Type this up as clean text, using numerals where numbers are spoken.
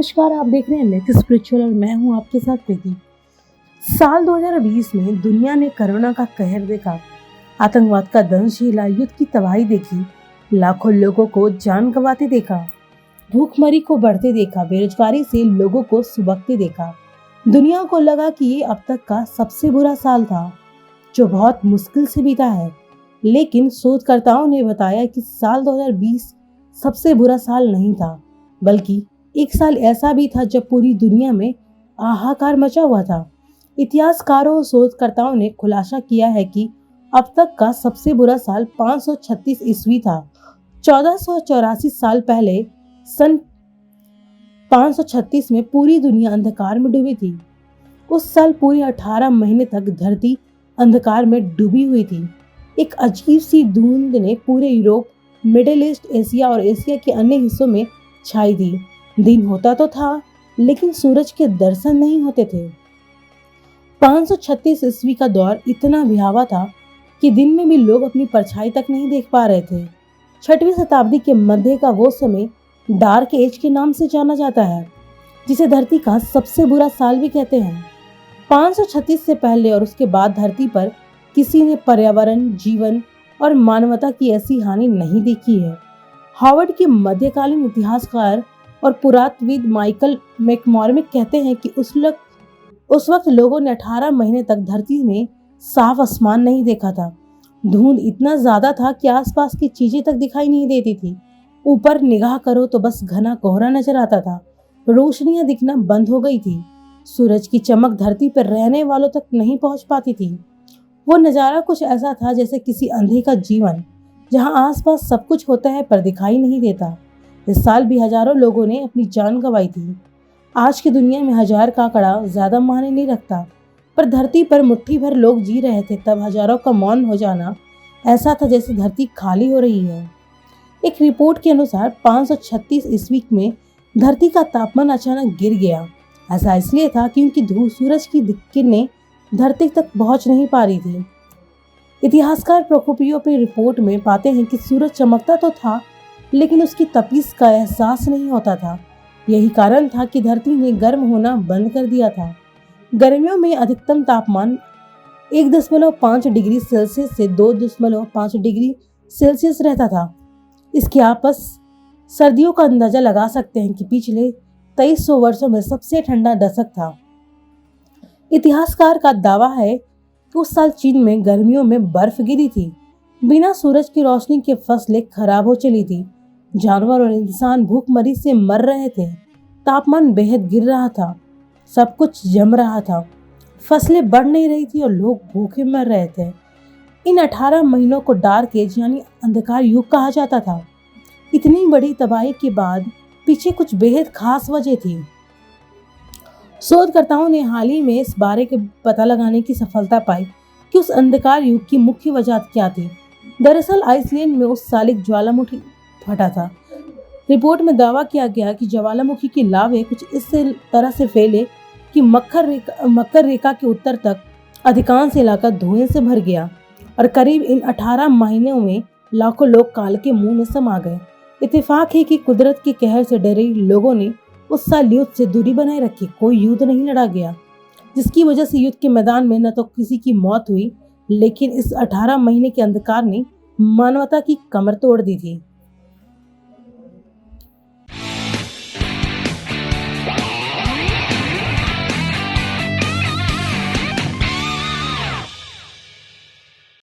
नमस्कार, आप देख रहे हैं नेक्स्ट स्पिरिचुअल और मैं हूं आपके साथ प्रीति। साल 2020 में दुनिया ने कोरोना का कहर देखा, आतंकवाद का दंश झेला, युद्ध की तबाही देखी, लाखों लोगों को जान गंवाते देखा, भूखमरी को बढ़ते देखा, बेरोजगारी से लोगों को सुबकते देखा। दुनिया को लगा कि ये अब तक का सबसे बुरा साल था, जो बहुत मुश्किल से बीता है। लेकिन शोधकर्ताओं ने बताया कि साल 2020 सबसे बुरा साल नहीं था, बल्कि एक साल ऐसा भी था जब पूरी दुनिया में हाहाकार मचा हुआ था। इतिहासकारों और शोधकर्ताओं ने खुलासा किया है कि अब तक का सबसे बुरा साल 536 ईस्वी था। 1484 साल पहले सन 536 में पूरी दुनिया अंधकार में डूबी थी। उस साल पूरे 18 महीने तक धरती अंधकार में डूबी हुई थी। एक अजीब सी धुंध ने पूरे यूरोप, मिडिल ईस्ट, एशिया और एशिया के अन्य हिस्सों में छाई थी। दिन होता तो था, लेकिन सूरज के दर्शन नहीं होते थे। 536 ईस्वी का दौर इतना भयावह था कि दिन में भी लोग अपनी परछाई तक नहीं देख पा रहे थे। 6वीं शताब्दी के मध्य का वो समय डार्क एज के नाम से जाना जाता है, जिसे धरती का सबसे बुरा साल भी कहते हैं। 536 से पहले और उसके बाद धरती पर किसी ने पर्यावरण, जीवन और मानवता की ऐसी हानि नहीं देखी है। हार्वर्ड के मध्यकालीन इतिहासकार और पुरातत्वविद माइकल मैककॉर्मिक कहते हैं कि उस वक्त लोगों ने 18 महीने तक धरती में साफ आसमान नहीं देखा था। धुंध इतना ज्यादा था कि आसपास की चीजें तक दिखाई नहीं देती थी। ऊपर निगाह करो तो बस घना कोहरा नजर आता था। रोशनियां दिखना बंद हो गई थी। सूरज की चमक धरती पर रहने वालों तक नहीं पहुंच पाती थी। वो नजारा कुछ ऐसा था जैसे किसी अंधे का जीवन, जहां आसपास सब कुछ होता है पर दिखाई नहीं देता। इस साल भी हजारों लोगों ने अपनी जान गंवाई थी। आज की दुनिया में 1000 का आंकड़ा ज्यादा मायने नहीं रखता, पर धरती पर मुट्ठी भर लोग जी रहे थे तब हजारों का मौन हो जाना ऐसा था जैसे धरती खाली हो रही है। एक रिपोर्ट के अनुसार 536 ईस्वी में धरती का तापमान अचानक गिर गया। ऐसा इसलिए था क्योंकि सूरज की किरणें धरती तक पहुंच नहीं पा रही थी। इतिहासकार प्रोकोपियो अपनी रिपोर्ट में पाते हैं कि सूरज चमकता तो था, लेकिन उसकी तपिश का एहसास नहीं होता था। यही कारण था कि धरती ने गर्म होना बंद कर दिया था। गर्मियों में अधिकतम तापमान 1.5 डिग्री सेल्सियस से 2.5 डिग्री सेल्सियस रहता था। इसके आपस सर्दियों का अंदाजा लगा सकते हैं कि पिछले 2300 वर्षों में सबसे ठंडा दशक था। इतिहासकार का दावा है कि उस साल चीन में गर्मियों में बर्फ गिरी थी। बिना सूरज की रोशनी के फसलें खराब हो चली थी। जानवर और इंसान भूखमरी से मर रहे थे। तापमान बेहद गिर रहा था। सब कुछ जम रहा था। फसलें बढ़ नहीं रही थी और लोग भूखे मर रहे थे। इन 18 महीनों को डार्क एज यानी अंधकार युग कहा जाता था। इतनी बड़ी तबाही के बाद पीछे कुछ बेहद खास वजह थी। शोधकर्ताओं ने हाल ही में इस बारे के पता लगाने की सफलता पाई कि उस अंधकार युग की मुख्य वजह क्या थी। दरअसल आइसलैंड में उस साल एक ज्वालामुखी फटा था। रिपोर्ट में दावा किया गया कि ज्वालामुखी की लावे कुछ इस तरह से फैले कि मकर रेखा के उत्तर तक अधिकांश इलाका धुएं से भर गया और करीब इन 18 महीनों में लाखों लोग काल के मुंह में समा गए। इत्तेफाक है कि कुदरत के कहर से डरे लोगों ने उस साल युद्ध से दूरी बनाए रखी। कोई युद्ध नहीं लड़ा गया, जिसकी वजह से युद्ध के मैदान में न तो किसी की मौत हुई, लेकिन इस 18 महीने के अंधकार ने मानवता की कमर तोड़ दी थी।